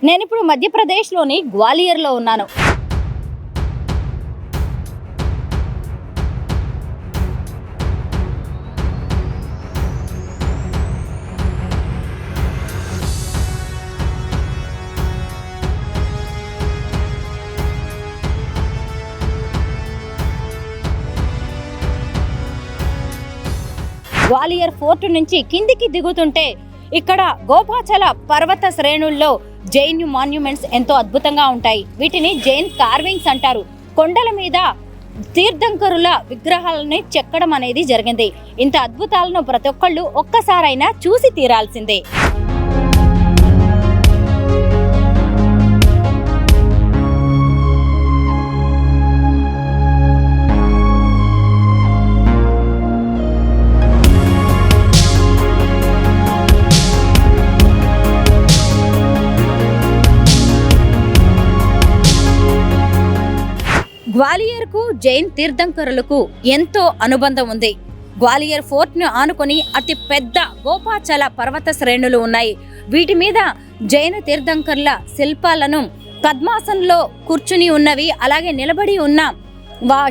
నేనిప్పుడు మధ్యప్రదేశ్లోని గ్వాలియర్లో ఉన్నాను. గ్వాలియర్ ఫోర్ట్ నుంచి కిందికి దిగుతుంటే ఇక్కడ గోపాచల పర్వత శ్రేణుల్లో జైన్ మాన్యుమెంట్స్ ఎంతో అద్భుతంగా ఉంటాయి. వీటిని జైన్ కార్వింగ్స్ అంటారు. కొండల మీద తీర్థంకరుల విగ్రహాలని చెక్కడం అనేది జరిగింది. ఇంత అద్భుతాలను ప్రతి ఒక్కళ్ళు ఒక్కసారైనా చూసి తీరాల్సిందే. గ్వాలియర్కు జైన్ తీర్థంకరులకు ఎంతో అనుబంధం ఉంది. గ్వాలియర్ ఫోర్ట్ను ఆనుకొని అతి పెద్ద గోపాచల పర్వత శ్రేణులు ఉన్నాయి. వీటి మీద జైన తీర్థంకరుల శిల్పాలను పద్మాసనంలో కూర్చుని ఉన్నవి, అలాగే నిలబడి ఉన్న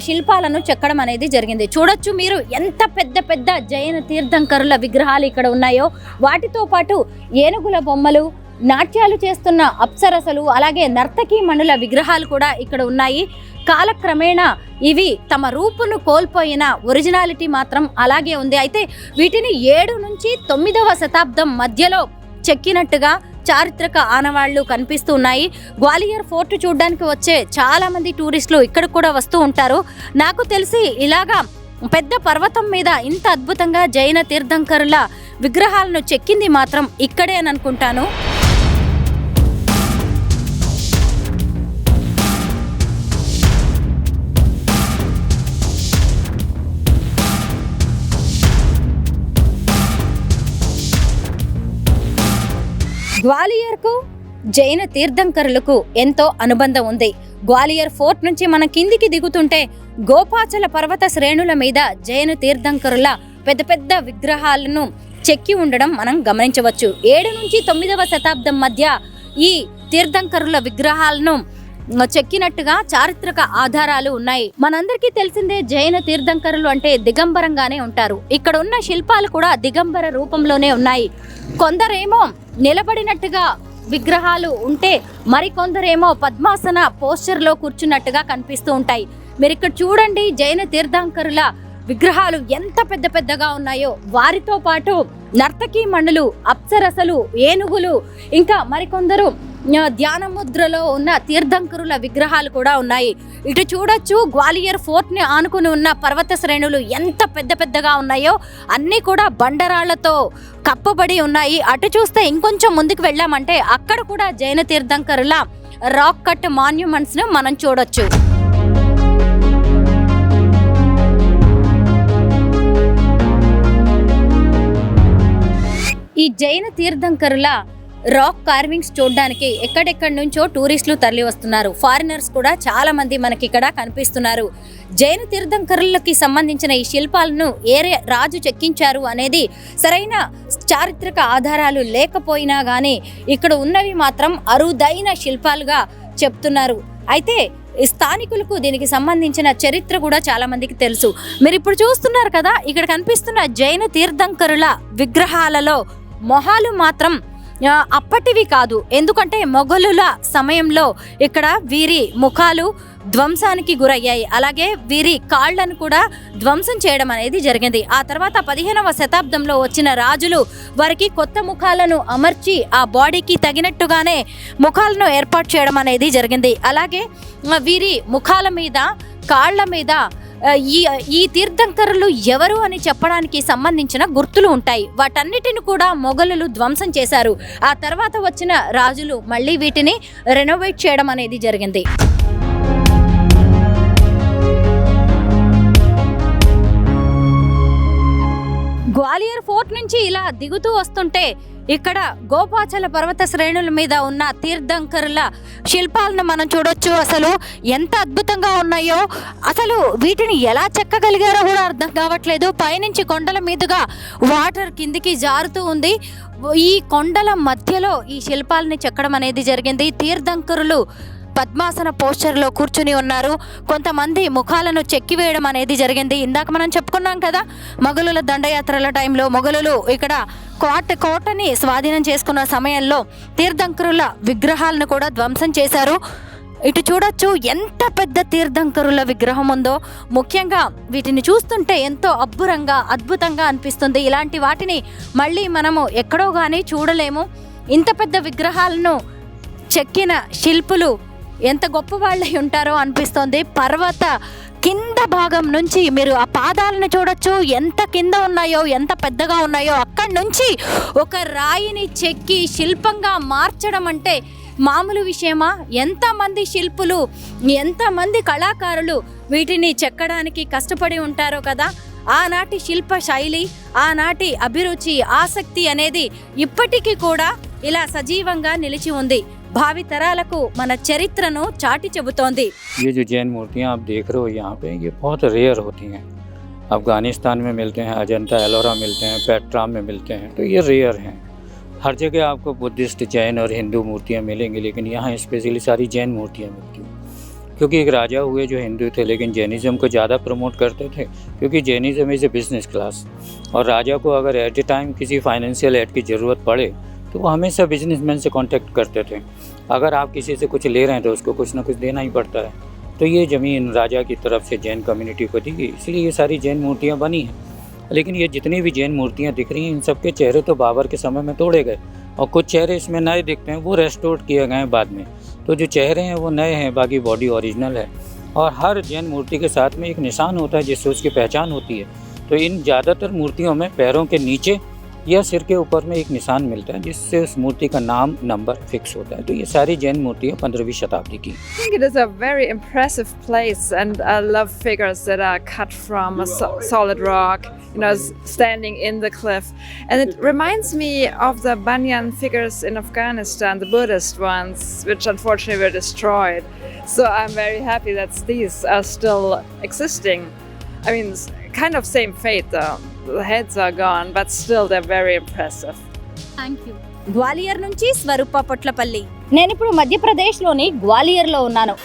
శిల్పాలను చెక్కడం అనేది జరిగింది. చూడొచ్చు మీరు ఎంత పెద్ద పెద్ద జైన తీర్థంకరుల విగ్రహాలు ఇక్కడ ఉన్నాయో. వాటితో పాటు ఏనుగుల బొమ్మలు, నాట్యాలు చేస్తున్న అప్సరసలు, అలాగే నర్తకీ మణుల విగ్రహాలు కూడా ఇక్కడ ఉన్నాయి. కాలక్రమేణా ఇవి తమ రూపును కోల్పోయిన ఒరిజినాలిటీ మాత్రం అలాగే ఉంది. అయితే వీటిని 7 నుంచి 9వ శతాబ్దం మధ్యలో చెక్కినట్టుగా చారిత్రక ఆనవాళ్లు కనిపిస్తూ ఉన్నాయి. గ్వాలియర్ ఫోర్ట్ చూడడానికి వచ్చే చాలా మంది టూరిస్టులు ఇక్కడ కూడా వస్తూ ఉంటారు. నాకు తెలిసి ఇలాగా పెద్ద పర్వతం మీద ఇంత అద్భుతంగా జైన తీర్థంకరుల విగ్రహాలను చెక్కింది మాత్రం ఇక్కడే అని అనుకుంటాను. గ్వాలియర్కు జైన తీర్థంకరులకు ఎంతో అనుబంధం ఉంది. గ్వాలియర్ ఫోర్ట్ నుంచి మనం కిందికి దిగుతుంటే గోపాచల పర్వత శ్రేణుల మీద జైన తీర్థంకరుల పెద్ద పెద్ద విగ్రహాలను చెక్కి ఉండడం మనం గమనించవచ్చు. 7 నుంచి 9వ శతాబ్దం మధ్య ఈ తీర్థంకరుల విగ్రహాలను చెక్కినట్టుగా చారిత్రక ఆధారాలు ఉన్నాయి. మనందరికీ తెలిసిందే జైన తీర్థంకరులు అంటే దిగంబరంగానే ఉంటారు. ఇక్కడ ఉన్న శిల్పాలు కూడా దిగంబర రూపంలోనే ఉన్నాయి. కొందరేమో నిలబడినట్టుగా విగ్రహాలు ఉంటే మరికొందరేమో పద్మాసన పోస్చర్లో కూర్చున్నట్టుగా కనిపిస్తూ ఉంటాయి. మీరు ఇక్కడ చూడండి, జైన తీర్థంకరుల విగ్రహాలు ఎంత పెద్ద పెద్దగా ఉన్నాయో. వారితో పాటు నర్తకీ మణులు, అప్సరసలు, ఏనుగులు, ఇంకా మరికొందరు ధ్యాన ముద్రలో ఉన్న తీర్థంకరుల విగ్రహాలు కూడా ఉన్నాయి. ఇటు చూడొచ్చు, గ్వాలియర్ ఫోర్ట్ ని ఆనుకుని ఉన్న పర్వత శ్రేణులు ఎంత పెద్ద పెద్దగా ఉన్నాయో. అన్నీ కూడా బండరాళ్లతో కప్పబడి ఉన్నాయి. అటు చూస్తే ఇంకొంచెం ముందుకు వెళ్ళామంటే అక్కడ కూడా జైన తీర్థంకరుల రాక్ కట్ మాన్యుమెంట్స్ ను మనం చూడొచ్చు. ఈ జైన తీర్థంకరుల రాక్ కార్వింగ్స్ చూడడానికి ఎక్కడెక్కడి నుంచో టూరిస్టులు తరలి వస్తున్నారు. ఫారినర్స్ కూడా చాలా మంది మనకి ఇక్కడ కనిపిస్తున్నారు. జైన తీర్థంకరులకి సంబంధించిన ఈ శిల్పాలను ఏ రాజు చెక్కించారు అనేది సరైన చారిత్రక ఆధారాలు లేకపోయినా కానీ ఇక్కడ ఉన్నవి మాత్రం అరుదైన శిల్పాలుగా చెప్తున్నారు. అయితే స్థానికులకు దీనికి సంబంధించిన చరిత్ర కూడా చాలా మందికి తెలుసు. మీరు ఇప్పుడు చూస్తున్నారు కదా, ఇక్కడ కనిపిస్తున్న జైన తీర్థంకరుల విగ్రహాలలో మొహాలు మాత్రం అప్పటివి కాదు. ఎందుకంటే మొఘలుల సమయంలో ఇక్కడ వీరి ముఖాలు ధ్వంసానికి గురయ్యాయి. అలాగే వీరి కాళ్లను కూడా ధ్వంసం చేయడం అనేది జరిగింది. ఆ తర్వాత 15వ శతాబ్దంలో వచ్చిన రాజులు వారికి కొత్త ముఖాలను అమర్చి ఆ బాడీకి తగినట్టుగానే ముఖాలను ఏర్పాటు చేయడం అనేది జరిగింది. అలాగే వీరి ముఖాల మీద, కాళ్ల మీద ఈ తీర్థంకరులు ఎవరు అని చెప్పడానికి సంబంధించిన గుర్తులు ఉంటాయి. వాటన్నిటిని కూడా మొఘలులు ధ్వంసం చేశారు. ఆ తర్వాత వచ్చిన రాజులు మళ్ళీ వీటిని రెనోవేట్ చేయడం అనేది జరిగింది. గ్వాలియర్ ఫోర్ట్ నుంచి ఇలా దిగుతూ వస్తుంటే ఇక్కడ గోపాచల పర్వత శ్రేణుల మీద ఉన్న తీర్థంకరుల శిల్పాలను మనం చూడొచ్చు. అసలు ఎంత అద్భుతంగా ఉన్నాయో, అసలు వీటిని ఎలా చెక్కగలిగారో కూడా అర్థం కావట్లేదు. పైనుంచి కొండల మీదుగా వాటర్ కిందికి జారుతూ ఉంది. ఈ కొండల మధ్యలో ఈ శిల్పాలని చెక్కడం అనేది జరిగింది. తీర్థంకరులు పద్మాసన పోస్చర్లో కూర్చుని ఉన్నారు. కొంతమంది ముఖాలను చెక్కివేయడం అనేది జరిగింది. ఇందాక మనం చెప్పుకున్నాం కదా, మొఘలుల దండయాత్రల టైంలో మొఘలులు ఇక్కడ కోటని స్వాధీనం చేసుకున్న సమయంలో తీర్థంకరుల విగ్రహాలను కూడా ధ్వంసం చేశారు. ఇటు చూడొచ్చు ఎంత పెద్ద తీర్థంకరుల విగ్రహం ఉందో. ముఖ్యంగా వీటిని చూస్తుంటే ఎంతో అద్భుతంగా అనిపిస్తుంది. ఇలాంటి వాటిని మళ్ళీ మనము ఎక్కడో కానీ చూడలేము. ఇంత పెద్ద విగ్రహాలను చెక్కిన శిల్పులు ఎంత గొప్ప వాళ్ళై ఉంటారో అనిపిస్తుంది. పర్వత కింద భాగం నుంచి మీరు ఆ పాదాలను చూడొచ్చు, ఎంత కింద ఉన్నాయో, ఎంత పెద్దగా ఉన్నాయో. అక్కడి నుంచి ఒక రాయిని చెక్కి శిల్పంగా మార్చడం అంటే మామూలు విషయమా? ఎంతమంది శిల్పులు, ఎంతమంది కళాకారులు వీటిని చెక్కడానికి కష్టపడి ఉంటారో కదా. ఆనాటి శిల్ప శైలి, ఆనాటి అభిరుచి, ఆసక్తి అనేది ఇప్పటికీ కూడా ఇలా సజీవంగా నిలిచి ఉంది. భావి తరాలకు మన చరిత్రను చాటి చెబుతోంది. ये जो जैन मूर्तियाँ आप देख रहे हो यहाँ पे, ये बहुत रेयर होती हैं। अफ़गानिस्तान में मिलते हैं, अजंता एलोरा मिलते हैं, पेट्रा में मिलते हैं, तो ये रेयर हैं। हर जगह आपको बुद्धिस्ट, जैन और हिंदू मूर्तियाँ मिलेंगी, लेकिन यहाँ स्पेशली सारी जैन मूर्तियाँ मिलती हैं। क्योंकि एक राजा हुए जो हिंदू थे लेकिन जैनिज़्म को ज़्यादा प्रमोट करते थे, क्योंकि Jainism is a business class, और राजा को अगर एट ए टाइम किसी फाइनेंशियल एड की ज़रूरत पड़े तो वो हमेशा बिजनेसमैन से कांटेक्ट करते थे। अगर आप किसी से कुछ ले रहे हैं तो उसको कुछ ना कुछ देना ही पड़ता है। तो ये ज़मीन राजा की तरफ से जैन कम्युनिटी को दी गई, इसलिए ये सारी जैन मूर्तियाँ बनी हैं। लेकिन ये जितनी भी जैन मूर्तियाँ दिख रही हैं, इन सब के चेहरे तो बाबर के समय में तोड़े गए, और कुछ चेहरे इसमें नए दिखते हैं, वो रेस्टोर किए गए हैं बाद में। तो जो चेहरे हैं वो नए हैं, बाकी बॉडी ओरिजिनल है। और हर जैन मूर्ति के साथ में एक निशान होता है जिससे उसकी पहचान होती है। तो इन ज़्यादातर मूर्तियों में पैरों के नीचे या सिर के ऊपर में एक निशान मिलता है जिससे उस मूर्ति का नाम, नंबर फिक्स होता है। तो ये सारी जैन मूर्तियाँ 15वीं शताब्दी की। I think it is a very impressive place, and I love figures that are cut from a solid rock, standing in the cliff. And it reminds me of the Banyan figures in Afghanistan, the Buddhist ones, which unfortunately were destroyed. So I'm very happy that these are still existing. I mean, kind of same fate though. The heads are gone, but still they're very impressive. Thank you. Gwalior నుంచి స్వరూప పొట్లపల్లి. నేను ఇప్పుడు మధ్యప్రదేశ్లోని గ్వాలియర్లో ఉన్నాను.